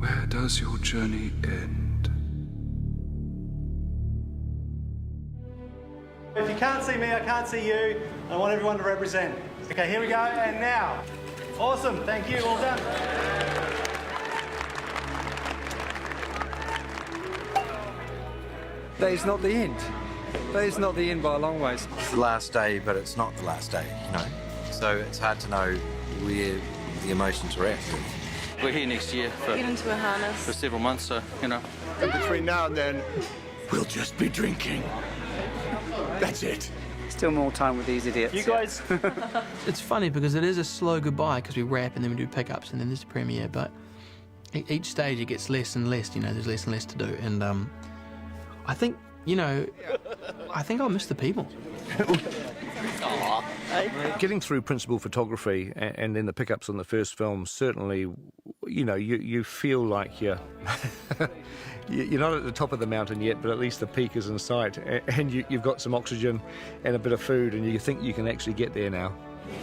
Where does your journey end? If you can't see me, I can't see you. I want everyone to represent. Okay, here we go, and now. Awesome, thank you, all done. That is not the end. That is not the end by a long ways. It's the last day, but it's not the last day, you know? So it's hard to know where the emotions are at. We're here next year for, Get into a harness. for several months, so, you know. And between now and then, we'll just be drinking. That's it. Still more time with these idiots. You guys. It's funny because it is a slow goodbye because we wrap and then we do pickups and then there's the premiere, but each stage it gets less and less, you know, there's less and less to do. And I think, you know, I think I'll miss the people. Getting through principal photography and then the pickups on the first film, certainly, you know, you feel like you're not at the top of the mountain yet, but at least the peak is in sight, and you've got some oxygen and a bit of food, and you think you can actually get there now.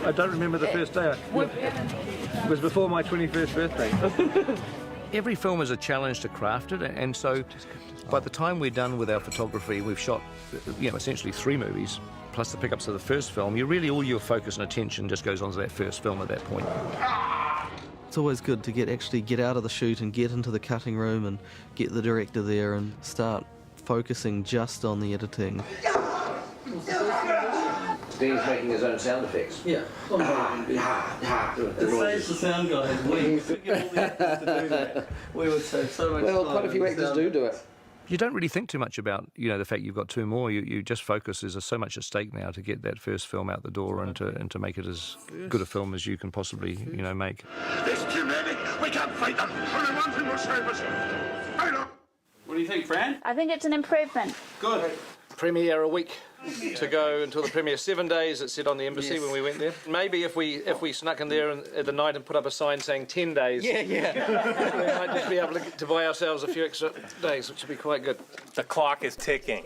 I don't remember the first day. It was before my 21st birthday. Every film is a challenge to craft it, and so by the time we're done with our photography, we've shot, you know, essentially 3 movies, plus the pickups of the first film. All your focus and attention just goes on to that first film at that point. It's always good to actually get out of the shoot and get into the cutting room and get the director there and start focusing just on the editing. Dean's making his own sound effects. Yeah. It saves the sound guys. We get all the actors to do that. We would save so much time. Well, quite a few actors do it. You don't really think too much about, you know, the fact you've got 2 more. You just focus. There's so much at stake now to get that first film out the door and to make it as good a film as you can possibly, you know, make. There's too many. We can't fight them. Only one thing will save us. What do you think, Fran? I think it's an improvement. Good. Premiere a week to go until the premiere. 7 days, it said on the embassy when we went there. Maybe if we snuck in there at the night and put up a sign saying 10 days. Yeah. We might just be able to buy ourselves a few extra days, which would be quite good. The clock is ticking.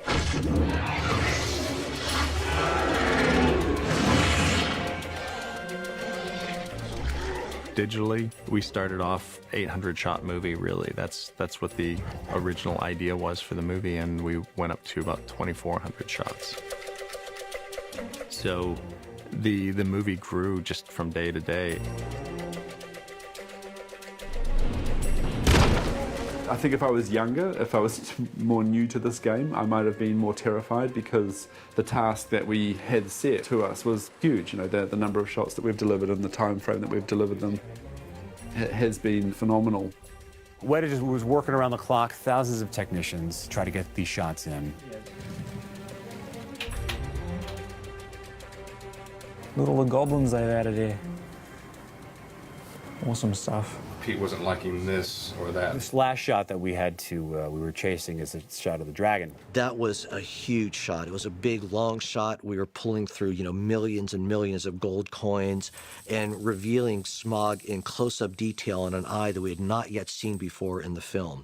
Digitally, we started off 800 shot movie, really. That's what the original idea was for the movie, and we went up to about 2,400 shots. So the movie grew just from day to day. I think if I was younger, if I was more new to this game, I might have been more terrified because the task that we had set to us was huge. You know, the number of shots that we've delivered and the time frame that we've delivered them has been phenomenal. Weta just was working around the clock, thousands of technicians try to get these shots in. Look at all the goblins they've added here. Awesome stuff. Pete wasn't liking this or that. This last shot that we were chasing is a shot of the dragon. That was a huge shot. It was a big, long shot. We were pulling through, you know, millions and millions of gold coins and revealing Smog in close-up detail on an eye that we had not yet seen before in the film.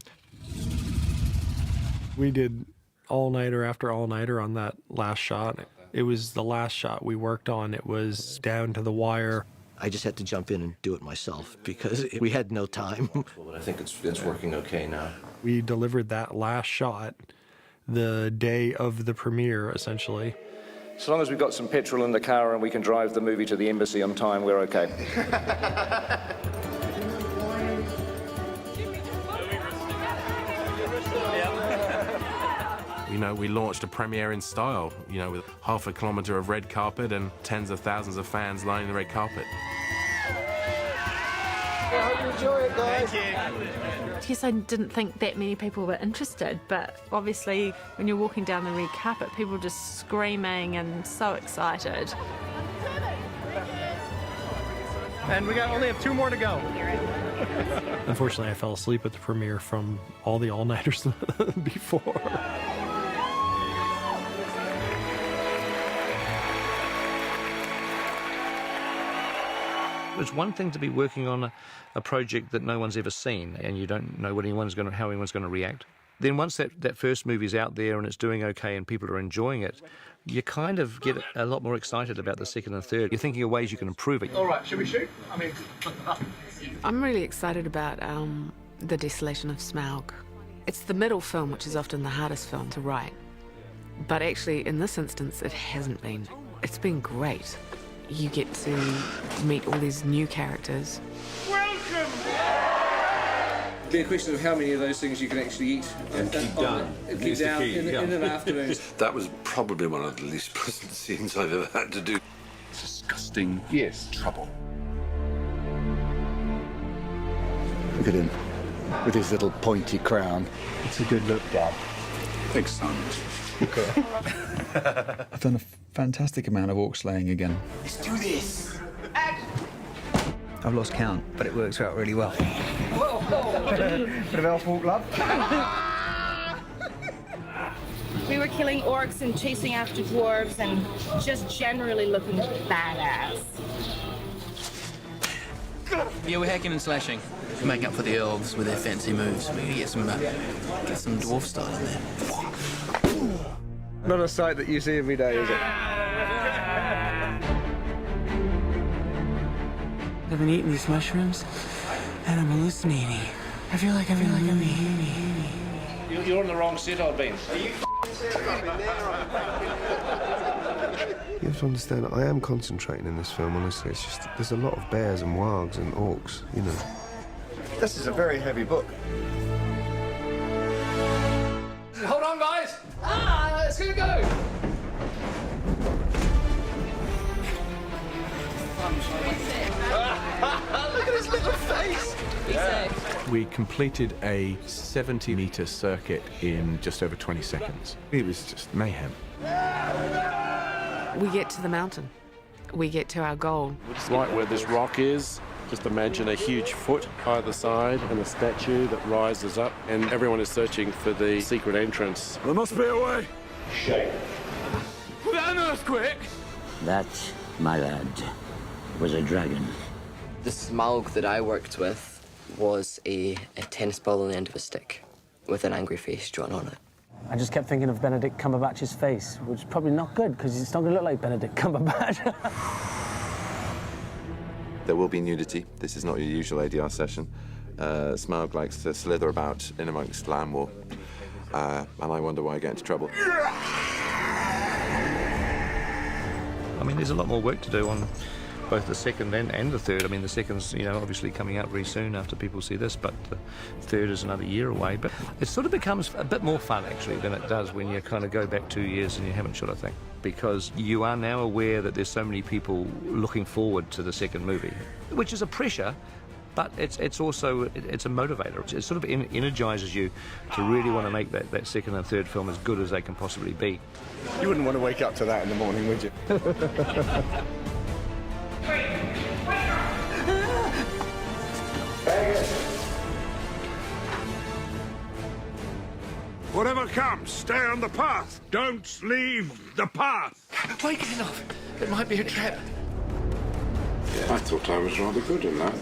We did all-nighter after all-nighter on that last shot. It was the last shot we worked on. It was down to the wire. I just had to jump in and do it myself because we had no time. But I think it's working okay now. We delivered that last shot the day of the premiere, essentially. As long as we've got some petrol in the car and we can drive the movie to the embassy on time, we're okay. You know, we launched a premiere in style, you know, with half a kilometre of red carpet and tens of thousands of fans lining the red carpet. I hope you enjoy it, guys. Thank you. Yes, I didn't think that many people were interested, but obviously when you're walking down the red carpet, people are just screaming and so excited. And we only have 2 more to go. Unfortunately, I fell asleep at the premiere from all the all-nighters before. It's one thing to be working on a project that no one's ever seen and you don't know how anyone's going to react. Then once that first movie's out there and it's doing okay and people are enjoying it, you kind of get a lot more excited about the second and third. You're thinking of ways you can improve it. All right, should we shoot? I'm really excited about The Desolation of Smaug. It's the middle film which is often the hardest film to write. But actually, in this instance, it hasn't been. It's been great. You get to meet all these new characters. Welcome! It'll be a question of how many of those things you can actually eat and keep down. Keep down in an afternoon. That was probably one of the least pleasant scenes I've ever had to do. Disgusting. Yes. Trouble. Look at him, with his little pointy crown. It's a good look, Dad. Thanks, son. Okay. I've done a fantastic amount of orc slaying again. Let's do this. I've lost count, but it works out really well. Bit of elf walk, love. We were killing orcs and chasing after dwarves and just generally looking badass. Yeah, we're hacking and slashing. Making up for the elves with their fancy moves. We're gonna get some dwarf style in there. Not a sight that you see every day, is it? I've been eating these mushrooms, and I'm hallucinating. I feel like I'm eating. You're on the wrong set, old bean. Are you You have to understand, I am concentrating in this film, honestly. It's just, there's a lot of bears and wargs and orcs, you know. This is a very heavy book. Hold on, guys! It's gonna go! Look at his little face! We completed a 70-meter circuit in just over 20 seconds. It was just mayhem. We get to the mountain. We get to our goal. Right where this rock is, just imagine a huge foot either side and a statue that rises up, and everyone is searching for the secret entrance. There must be a way. Shake. Without an earthquake! That, my lad, was a dragon. The Smaug that I worked with was a tennis ball on the end of a stick with an angry face drawn on it. I just kept thinking of Benedict Cumberbatch's face, which is probably not good because it's not going to look like Benedict Cumberbatch. There will be nudity. This is not your usual ADR session. Smaug likes to slither about in amongst Landwall, and I wonder why I get into trouble. I mean, there's a lot more work to do on both the second and the third. I mean, the second's, you know, obviously coming out very soon after people see this, but the third is another year away. But it sort of becomes a bit more fun, actually, than it does when you kind of go back 2 years and you haven't shot a thing. Because you are now aware that there's so many people looking forward to the second movie, which is a pressure, but it's also a motivator. It sort of energizes you to really want to make that second and third film as good as they can possibly be. You wouldn't want to wake up to that in the morning, would you? Whatever comes, stay on the path. Don't leave the path. Why get off? It might be a trap. I thought I was rather good in that.